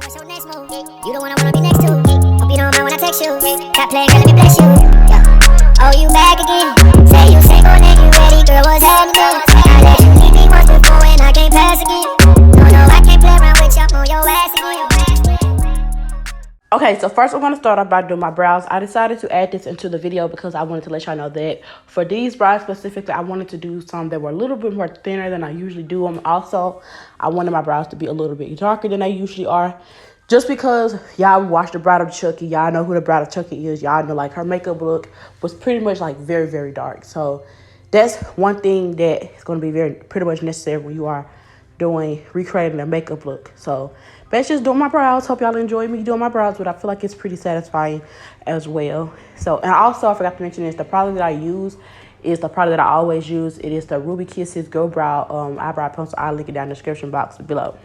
What's your next move? You the one I wanna be next to. Hope you don't mind when I text you. Stop playing, girl, let me bless you. Yeah. Oh, you back again? Say you single and you ready, girl, what's happening? I let you leave me once before and I can't pass again. No, I can't play around with you on your ass again. Okay, so first I'm going to start off by doing my brows. I decided to add this into the video because I wanted to let y'all know that for these brows specifically, I wanted to do some that were a little bit more thinner than I usually do them. Also, I wanted my brows to be a little bit darker than they usually are. Just because y'all watched the Bride of Chucky, y'all know who the Bride of Chucky is. Y'all know like her makeup look was pretty much like very, very dark. So that's one thing that is going to be pretty much necessary when you are recreating a makeup look. So that's just doing my brows. Hope y'all enjoy me doing my brows, but I feel like it's pretty satisfying as well. So, and also I forgot to mention this, the product that I use is the product that I always use. It is the Ruby Kisses Go Brow eyebrow pencil. I'll link it down in the description box below.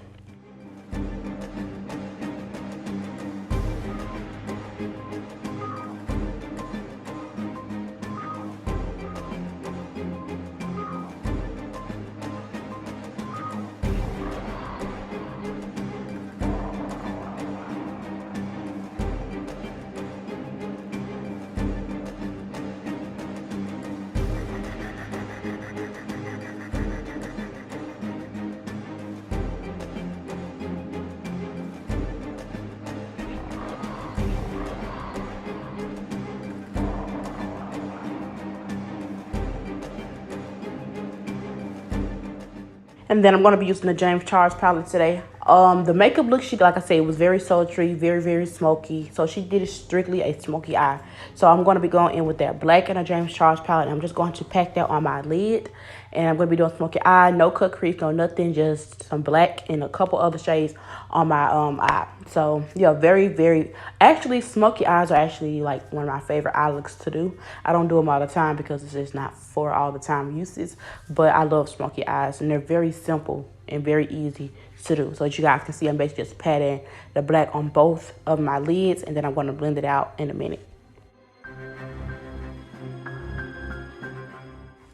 And then I'm going to be using the James Charles palette today. The makeup look, like I said, it was very sultry, very, very smoky. So she did it strictly a smoky eye. So I'm going to be going in with that black and a James Charles palette. And I'm just going to pack that on my lid. And I'm going to be doing smoky eye, no cut crease, no nothing, just some black and a couple other shades on my eye. So yeah, very, very, actually smoky eyes are actually like one of my favorite eye looks to do. I don't do them all the time because it's just not for all the time uses, but I love smoky eyes and they're very simple and very easy to do. So as you guys can see, I'm basically just patting the black on both of my lids and then I'm going to blend it out in a minute.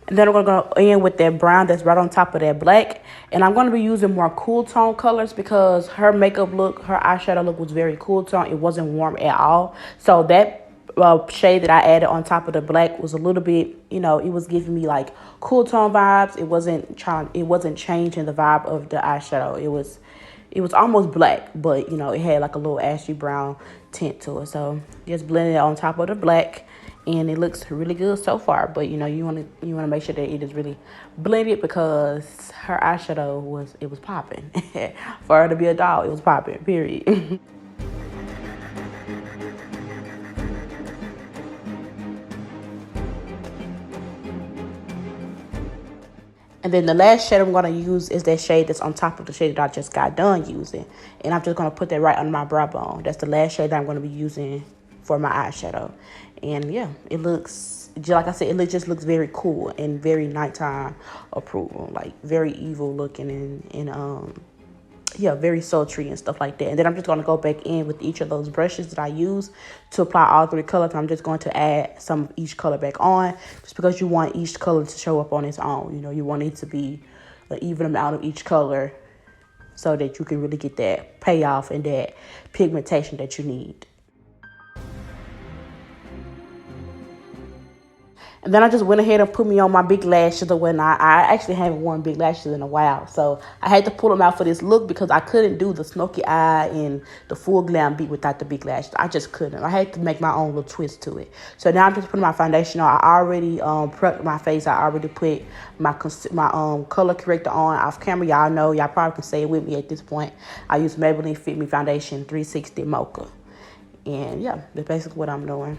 And then I'm going to go in with that brown that's right on top of that black. And I'm going to be using more cool tone colors because her makeup look, her eyeshadow look was very cool tone. It wasn't warm at all. So that shade that I added on top of the black was a little bit, you know, it was giving me like cool tone vibes. It wasn't changing the vibe of the eyeshadow. It was almost black, but you know, it had like a little ashy brown tint to it. So just blending it on top of the black. And it looks really good so far, but you know, you want to make sure that it is really blended because her eyeshadow was popping. For her to be a doll, it was popping, period. And then the last shade I'm going to use is that shade that's on top of the shade that I just got done using. And I'm just going to put that right under my brow bone. That's the last shade that I'm going to be using for my eyeshadow. And yeah, it looks, like I said, it just looks very cool and very nighttime approval, like very evil looking and yeah, very sultry and stuff like that. And then I'm just going to go back in with each of those brushes that I use to apply all three colors. I'm just going to add some of each color back on just because you want each color to show up on its own. You know, you want it to be an even amount of each color so that you can really get that payoff and that pigmentation that you need. And then I just went ahead and put me on my big lashes or whatnot. I actually haven't worn big lashes in a while. So I had to pull them out for this look because I couldn't do the smoky eye and the full glam beat without the big lashes. I just couldn't. I had to make my own little twist to it. So now I'm just putting my foundation on. I already prepped my face. I already put my color corrector on off camera. Y'all know. Y'all probably can say it with me at this point. I use Maybelline Fit Me Foundation 360 Mocha. And yeah, that's basically what I'm doing.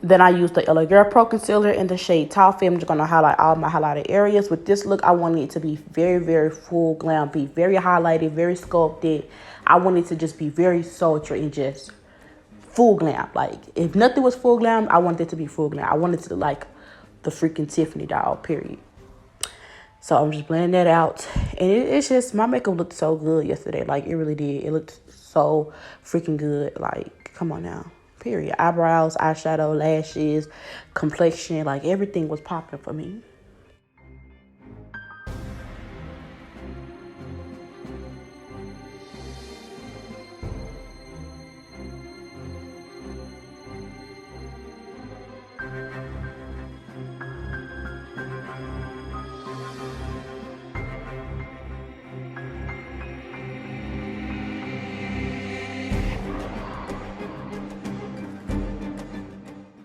Then I used the LA Girl Pro Concealer in the shade Toffee. I'm just going to highlight all my highlighted areas. With this look, I wanted it to be very, very full glam, be very highlighted, very sculpted. I wanted it to just be very sultry and just full glam. Like, if nothing was full glam, I wanted it to be full glam. I wanted it to look like the freaking Tiffany doll, period. So I'm just blending that out. And it's just, my makeup looked so good yesterday. Like, it really did. It looked so freaking good. Like, come on now. Period. Eyebrows, eyeshadow, lashes, complexion, like everything was popping for me.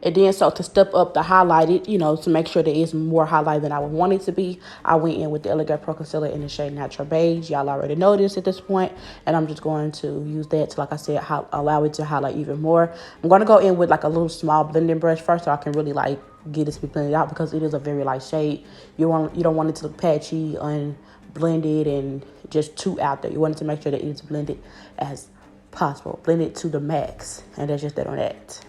And then, so to step up the highlighted, you know, to make sure there is more highlight than I would want it to be, I went in with the Elegant Pro Concealer in the shade Natural Beige. Y'all already know this at this point. And I'm just going to use that to, like I said, allow it to highlight even more. I'm going to go in with like a little small blending brush first so I can really like get it to be blended out because it is a very light shade. You don't want it to look patchy, unblended, and just too out there. You want it to make sure that it's blended as possible. Blend it to the max. And that's just that on that.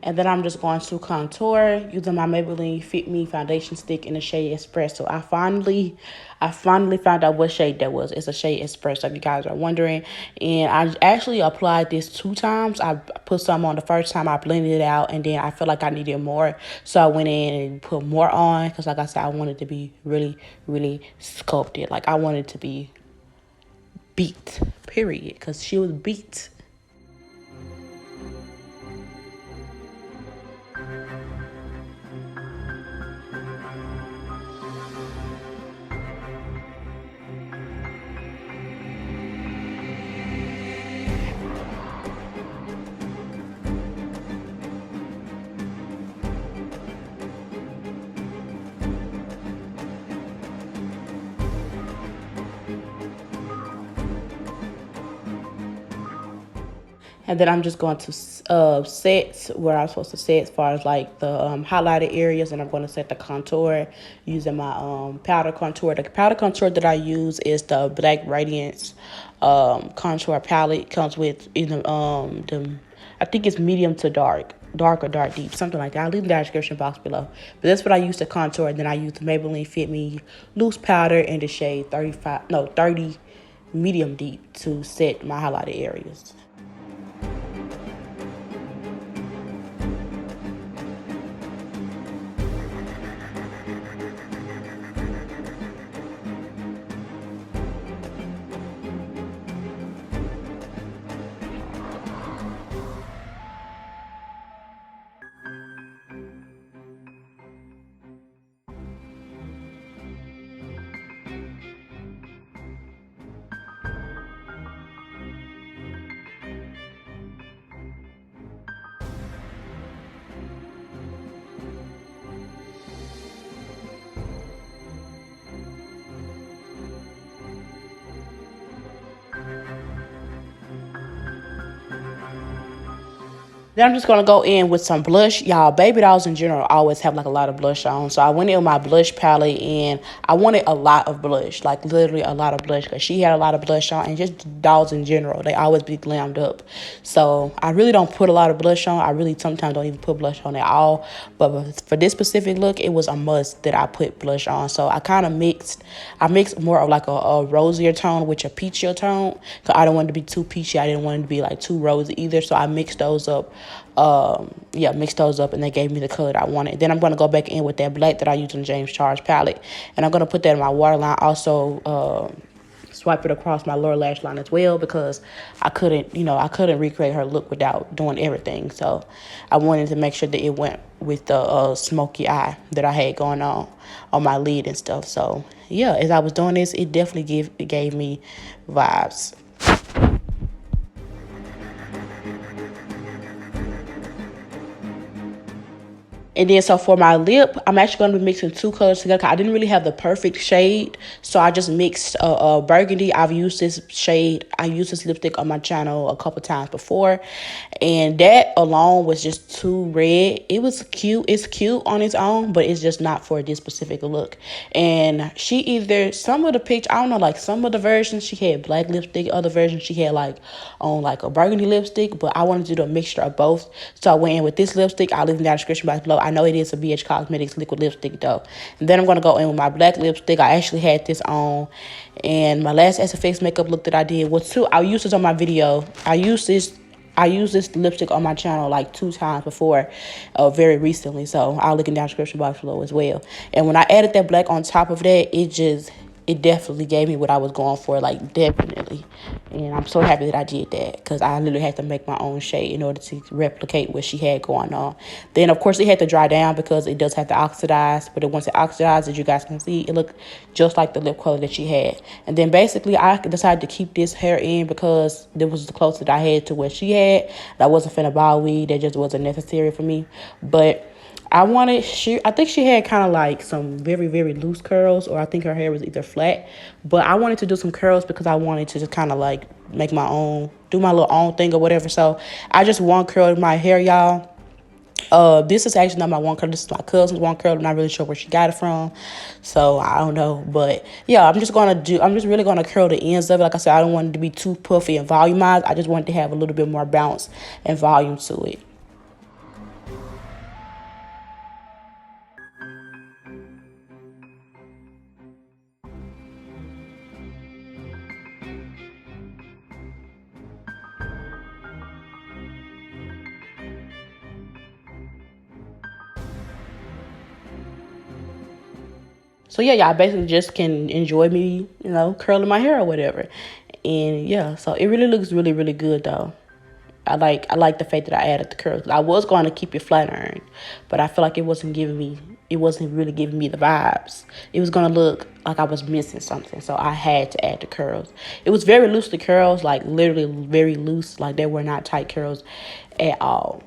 And then I'm just going to contour using my Maybelline Fit Me foundation stick in the shade Espresso. I finally found out what shade that was. It's a shade Espresso, if you guys are wondering. And I actually applied this 2 times. I put some on the first time, I blended it out, and then I felt like I needed more. So I went in and put more on because, like I said, I wanted to be really, really sculpted. Like, I wanted to be beat, period, because she was beat. And then I'm just going to set where I'm supposed to set as far as like the highlighted areas. And I'm going to set the contour using my powder contour. The powder contour that I use is the Black Radiance contour palette. Comes with either I think it's medium to dark or dark deep, something like that. I'll leave the description box below. But that's what I use to contour. And then I use the Maybelline Fit Me loose powder in the shade 30 medium deep to set my highlighted areas. Then I'm just going to go in with some blush. Y'all, baby dolls in general always have like a lot of blush on. So I went in with my blush palette and I wanted a lot of blush. Like literally a lot of blush because she had a lot of blush on. And just dolls in general, they always be glammed up. So I really don't put a lot of blush on. I really sometimes don't even put blush on at all. But for this specific look, it was a must that I put blush on. So I kind of mixed. I mixed more of like a rosier tone with a peachier tone. Because I don't want it to be too peachy. I didn't want it to be like too rosy either. So I mixed those up. Mixed those up and they gave me the color that I wanted. Then I'm going to go back in with that black that I used in the James Charles palette. And I'm going to put that in my waterline. Also, swipe it across my lower lash line as well, because I couldn't, I couldn't recreate her look without doing everything. So I wanted to make sure that it went with the smoky eye that I had going on my lid and stuff. So yeah, as I was doing this, it definitely gave me vibes. And then, so for my lip, I'm actually going to be mixing two colors together. I didn't really have the perfect shade, so I just mixed burgundy. I've used this shade. I used this lipstick on my channel a couple times before, and that alone was just too red. It was cute. It's cute on its own, but it's just not for this specific look. And some of the picture, I don't know, like some of the versions, she had black lipstick. Other versions, she had like on like a burgundy lipstick, but I wanted to do a mixture of both. So I went in with this lipstick. I'll leave it down in the description box below. I know it is a BH Cosmetics liquid lipstick though. And then I'm going to go in with my black lipstick. I actually had this on. And my last SFX makeup look that I did was I used this on my video. I used this lipstick on my channel like 2 times before, very recently. So I'll link it down in the description box below as well. And when I added that black on top of that, it definitely gave me what I was going for, like definitely. And I'm so happy that I did that, because I literally had to make my own shade in order to replicate what she had going on. Then, of course, it had to dry down because it does have to oxidize. But once it oxidizes, as you guys can see, it looked just like the lip color that she had. And then basically, I decided to keep this hair in because it was the closest I had to what she had. I wasn't finna bow weave. That just wasn't necessary for me. But I think she had kind of like some very, very loose curls, or I think her hair was either flat. But I wanted to do some curls because I wanted to just kind of like make my own, do my little own thing or whatever. So I just one curled my hair, y'all. This is actually not my one curl. This is my cousin's one curl. I'm not really sure where she got it from, so I don't know. But yeah, I'm just really gonna curl the ends of it. Like I said, I don't want it to be too puffy and volumized. I just want it to have a little bit more bounce and volume to it. So yeah, y'all basically just can enjoy me, curling my hair or whatever. And yeah, so it really looks really, really good though. I like the fact that I added the curls. I was going to keep it flat ironed, but I feel like it wasn't really giving me the vibes. It was going to look like I was missing something, so I had to add the curls. It was very loose, the curls, like literally very loose, like they were not tight curls at all.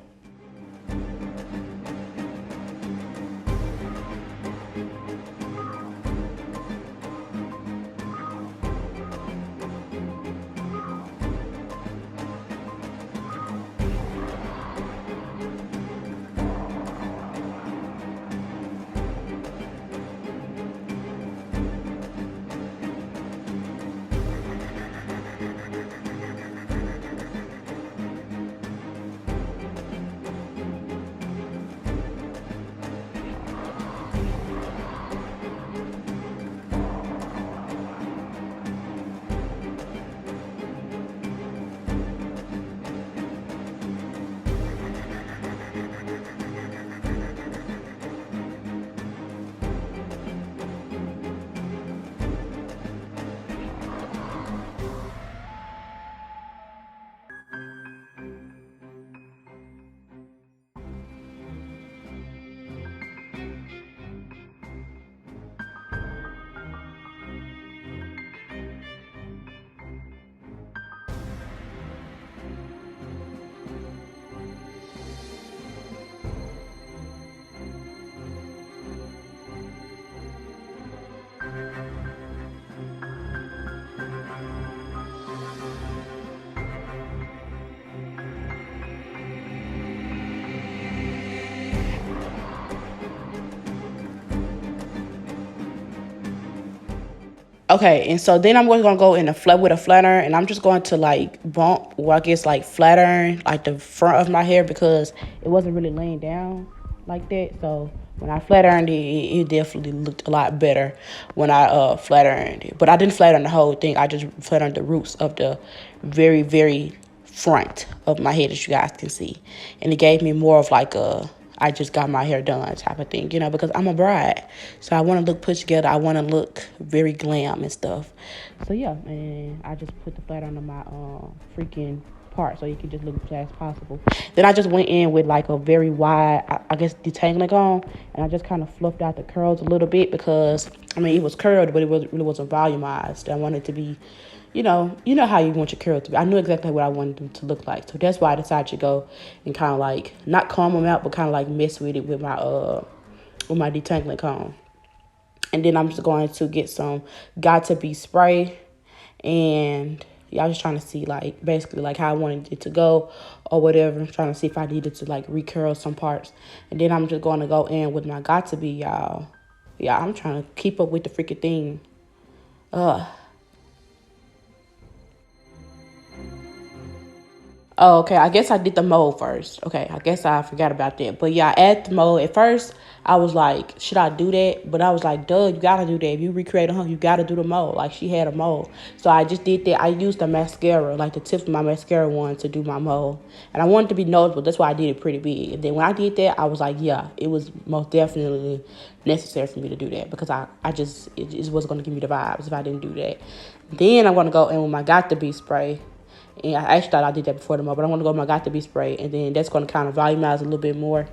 Okay, and so then I'm going to go in with a flat iron, and I'm just going to like bump, or I guess like flat iron, like the front of my hair, because it wasn't really laying down like that. So when I flat ironed it, it definitely looked a lot better when I flat ironed it. But I didn't flat iron the whole thing. I just flat ironed the roots of the very, very front of my head, as you guys can see. And it gave me more of like a, I just got my hair done type of thing, you know, because I'm a bride. So I want to look put together. I want to look very glam and stuff. So yeah, and I just put the flat under my freaking part so you can just look as flat as possible. Then I just went in with like a very wide, I guess, detangling comb, and I just kind of fluffed out the curls a little bit because, I mean, it was curled, but it really wasn't volumized. I wanted it to be, you know how you want your curls to be. I knew exactly what I wanted them to look like. So that's why I decided to go and kind of like, not comb them out, but kind of like mess with it with my detangling comb. And then I'm just going to get some Got To Be spray. And yeah, I was just trying to see, like, basically, like, how I wanted it to go or whatever. I'm trying to see if I needed to, like, recurl some parts. And then I'm just going to go in with my Got To Be, y'all. Yeah, I'm trying to keep up with the freaking thing. Oh, okay, I guess I did the mold first. Okay, I guess I forgot about that. But yeah, I add the mold. At first, I was like, should I do that? But I was like, duh, you gotta do that. If you recreate a hunk, you gotta do the mold. Like, she had a mold. So I just did that. I used the mascara, like the tips of my mascara one, to do my mold. And I wanted to be noticeable. That's why I did it pretty big. And then when I did that, I was like, yeah, it was most definitely necessary for me to do that. Because it just wasn't going to give me the vibes if I didn't do that. Then I'm going to go in with my Got To Be spray. And I actually thought I did that before the mold, but I want to go with my Got To Be spray, and then that's going to kind of volumize a little bit more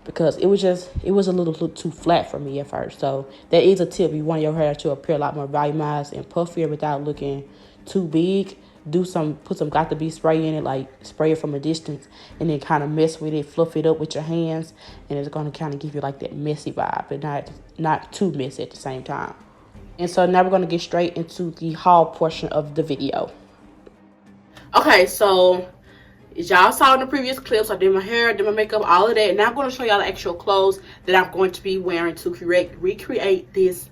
because it was a little too flat for me at first. So that is a tip. You want your hair to appear a lot more volumized and puffier without looking too big. Put some Got To Be spray in it, like spray it from a distance, and then kind of mess with it, fluff it up with your hands, and it's going to kind of give you like that messy vibe, but not too messy at the same time. And so now we're going to get straight into the haul portion of the video. Okay, so as y'all saw in the previous clips, I did my hair, did my makeup, all of that. And now I'm going to show y'all the actual clothes that I'm going to be wearing to recreate this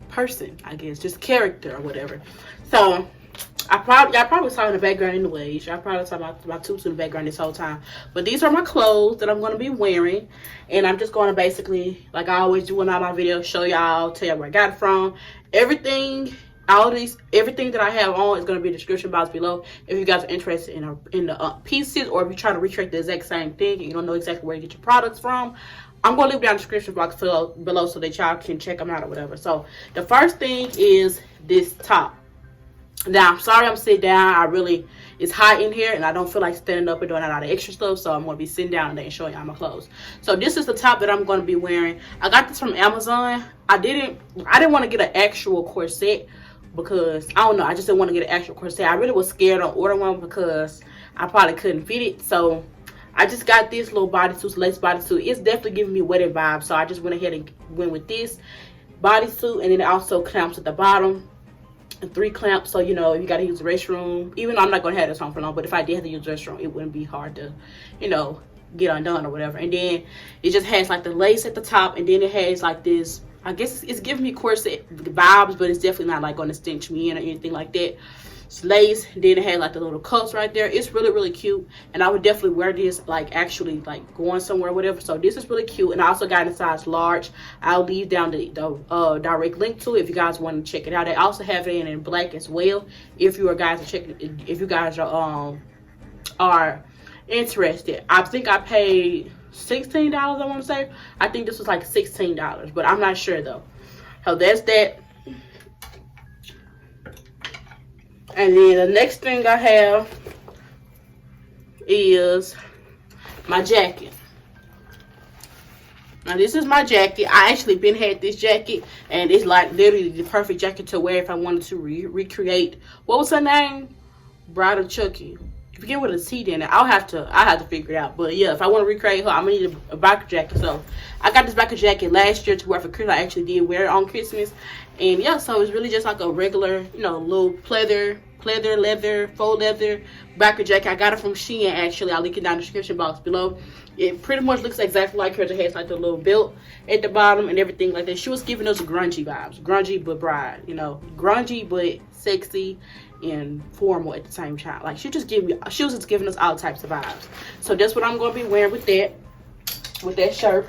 person, I guess, just character or whatever. So y'all probably saw in the background anyways. Y'all probably saw my Tutu in the background this whole time. But these are my clothes that I'm going to be wearing. And I'm just going to basically, like I always do in all my videos, show y'all, tell y'all where I got it from. Everything that I have on is going to be in the description box below if you guys are interested in the pieces, or if you're trying to recreate the exact same thing and you don't know exactly where to get your products from. I'm going to leave it down in the description box below so that y'all can check them out or whatever. So the first thing is this top. Now, I'm sorry I'm sitting down. It's hot in here and I don't feel like standing up and doing a lot of extra stuff, so I'm going to be sitting down and showing y'all my clothes. So this is the top that I'm going to be wearing. I got this from Amazon. I didn't want to get an actual corset because, I don't know, I just didn't want to get an actual corset. I really was scared to order one because I probably couldn't fit it. So I just got this little bodysuit, lace bodysuit. It's definitely giving me wedding vibes, so I just went ahead and went with this bodysuit. And then it also clamps at the bottom, and 3 clamps, so you know, if you got to use the restroom, even though I'm not going to have this on for long, but if I did have to use the restroom, it wouldn't be hard to, you know, get undone or whatever. And then it just has like the lace at the top, and then it has like this, I guess it's giving me corset vibes, but it's definitely not like going to cinch me in or anything like that. It's lace. Then it had like the little cuffs right there. It's really, really cute, and I would definitely wear this like actually like going somewhere or whatever. So this is really cute, and I also got it in size large. I'll leave down the direct link to it if you guys want to check it out. They also have it in black as well if you guys are interested. I think I paid $16, I want to say. I think this was like $16, but I'm not sure though. So that's that. And then the next thing I have is my jacket. Now this is my jacket. I actually had this jacket, and it's like literally the perfect jacket to wear if I wanted to recreate, what was her name? Bride of Chucky. If you get with a T in it, I'll have to figure it out. But yeah, if I want to recreate her, I'm gonna need a biker jacket. So I got this biker jacket last year to wear for Christmas. I actually did wear it on Christmas. And yeah, so it's really just like a regular, you know, little leather, faux leather biker jacket. I got it from Shein actually. I'll link it down in the description box below. It pretty much looks exactly like hers. It has like the little belt at the bottom and everything like that. She was giving us grungy vibes. Grungy but bride, you know. Grungy but sexy and formal at the same time. Like she was just giving us all types of vibes. So that's what I'm gonna be wearing with that shirt.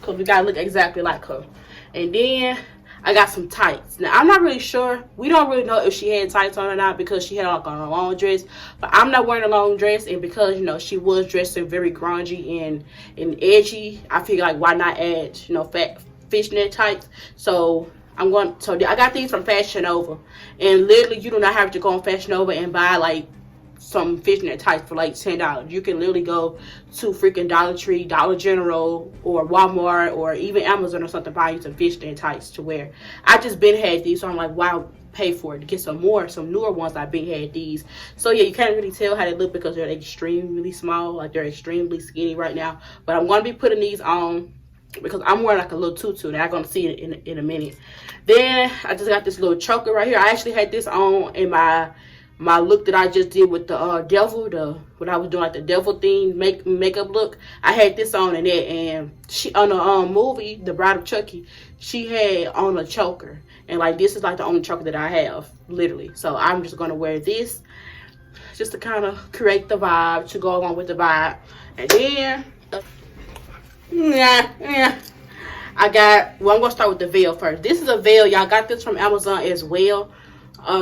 Cause we gotta look exactly like her. And then I got some tights. Now, I'm not really sure. We don't really know if she had tights on or not because she had like on a long dress. But I'm not wearing a long dress. And because, you know, she was dressing very grungy and edgy, I feel like why not add, you know, fishnet tights. So I got these from Fashion Nova. And literally, you do not have to go on Fashion Nova and buy like some fishnet tights for like $10. You can literally go to freaking Dollar Tree, Dollar General, or Walmart, or even Amazon or something, buy you some fishnet tights to wear. I just been had these, so I'm like, wow, pay for it to get some newer ones. I've been had these. So yeah, you can't really tell how they look because they're extremely small, like they're extremely skinny right now. But I'm gonna be putting these on because I'm wearing like a little tutu, and I'm gonna see it in a minute. Then I just got this little choker right here. I actually had this on in my look that I just did with the devil, when I was doing like the devil theme makeup look. I had this on in it, and she on the movie The Bride of Chucky, she had on a choker, and like this is like the only choker that I have, literally. So I'm just gonna wear this just to kind of create the vibe, to go along with the vibe. And then I'm gonna start with the veil first. This is a veil, y'all. Got this from Amazon as well.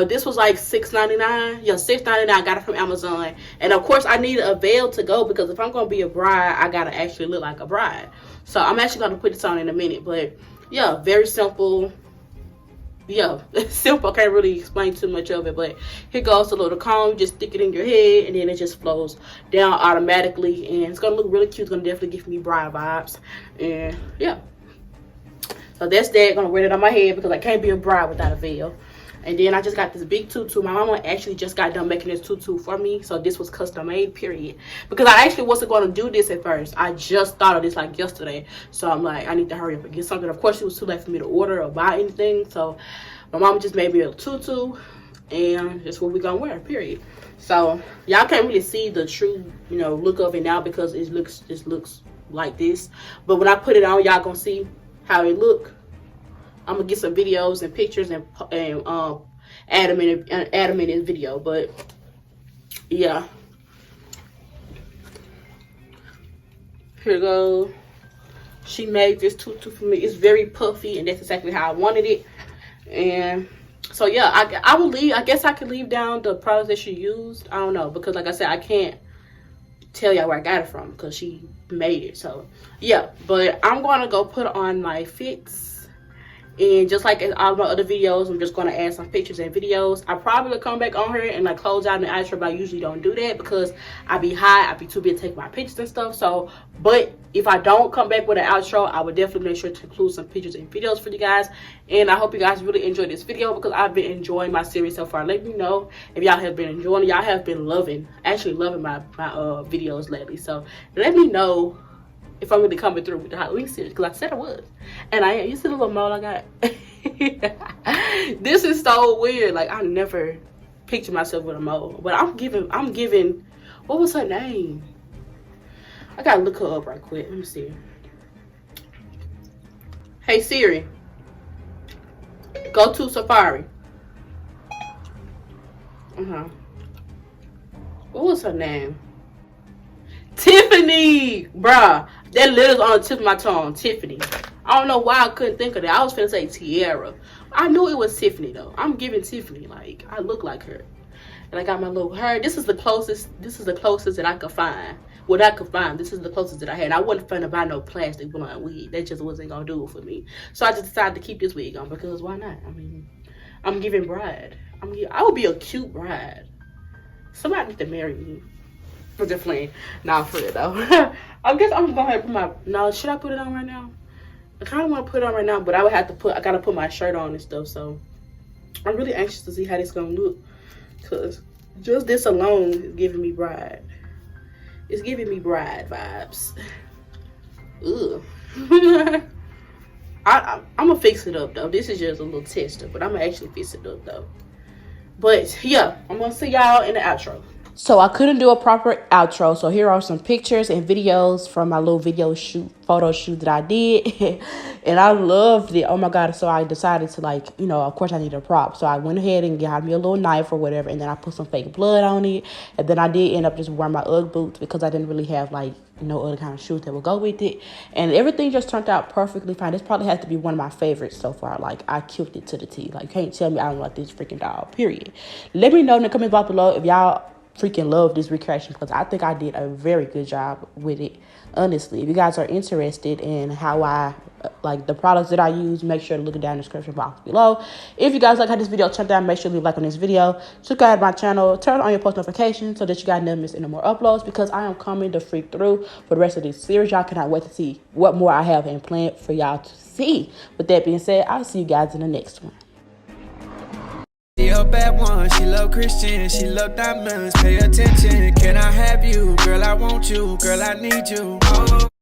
This was like $6.99. Yeah, $6.99. I got it from Amazon. And of course, I needed a veil to go because if I'm gonna be a bride, I gotta actually look like a bride. So I'm actually gonna put this on in a minute. But yeah, very simple. Yeah, simple. Can't really explain too much of it. But here goes a little comb. Just stick it in your head, and then it just flows down automatically. And it's gonna look really cute. It's gonna definitely give me bride vibes. And yeah. So that's that. Gonna wear it on my head because I can't be a bride without a veil. And then I just got this big tutu. My mama actually just got done making this tutu for me. So this was custom made, period. Because I actually wasn't going to do this at first. I just thought of this like yesterday. So I'm like, I need to hurry up and get something. Of course, it was too late for me to order or buy anything. So my mama just made me a tutu. And that's what we're going to wear, period. So y'all can't really see the true, you know, look of it now because it looks like this. But when I put it on, y'all going to see how it look. I'm gonna get some videos and pictures and add them in this video. But yeah, here goes. She made this tutu for me. It's very puffy, and that's exactly how I wanted it. And so yeah, I will leave. I guess I could leave down the products that she used. I don't know, because like I said, I can't tell y'all where I got it from because she made it. So yeah, but I'm gonna go put on my fits. And just like in all my other videos, I'm just going to add some pictures and videos. I probably will come back on here and like close out an outro, but I usually don't do that because I be high. I be too busy taking my pictures and stuff. So, but if I don't come back with an outro, I would definitely make sure to include some pictures and videos for you guys. And I hope you guys really enjoyed this video because I've been enjoying my series so far. Let me know if y'all have been enjoying it. Y'all have been actually loving my videos lately. So let me know if I'm really coming through with the Halloween series, because I said I was, and I am. You see the little mole I got? This is so weird. Like I never pictured myself with a mole, but I'm giving. What was her name? I gotta look her up right quick. Let me see. Hey Siri, go to Safari. What was her name? Tiffany, bruh. That little on the tip of my tongue, Tiffany. I don't know why I couldn't think of that. I was finna say Tiara. I knew it was Tiffany though. I'm giving Tiffany, like I look like her. And I got my little hair. This is the closest that I could find. What I could find. This is the closest that I had. I wasn't finna buy no plastic blonde wig. That just wasn't gonna do it for me. So I just decided to keep this wig on because why not? I mean, I'm giving bride. I would be a cute bride. Somebody needs to marry me. I'm just playing. Nah, for it though. I guess I'm gonna put my. No, should I put it on right now? I kind of want to put it on right now, but I gotta put my shirt on and stuff. So I'm really anxious to see how this gonna look, cause just this alone is giving me bride. It's giving me bride vibes. Ugh. I'm gonna fix it up though. This is just a little tester, but I'm gonna actually fix it up though. But yeah, I'm gonna see y'all in the outro. So I couldn't do a proper outro. So here are some pictures and videos from my little photo shoot that I did. And I loved it. Oh my God. So I decided to, like, you know, of course I need a prop. So I went ahead and got me a little knife or whatever. And then I put some fake blood on it. And then I did end up just wearing my Ugg boots because I didn't really have, like, no other kind of shoes that would go with it. And everything just turned out perfectly fine. This probably has to be one of my favorites so far. Like, I killed it to the T. Like, you can't tell me I don't like this freaking doll, period. Let me know in the comments box below if y'all freaking love this recreation, because I think I did a very good job with it, honestly. If you guys are interested in how I like the products that I use, make sure to look it down in the description box below. If you guys like how this video turned out, make sure to leave a like on this video, subscribe to my channel, turn on your post notifications so that you guys never miss any more uploads, because I am coming to freak through for the rest of this series. Y'all cannot wait to see what more I have in plan for y'all to see. With that being said, I'll see you guys in the next one. She a bad one, she love Christian, she love diamonds, pay attention. Can I have you? Girl, I want you, girl, I need you. Oh.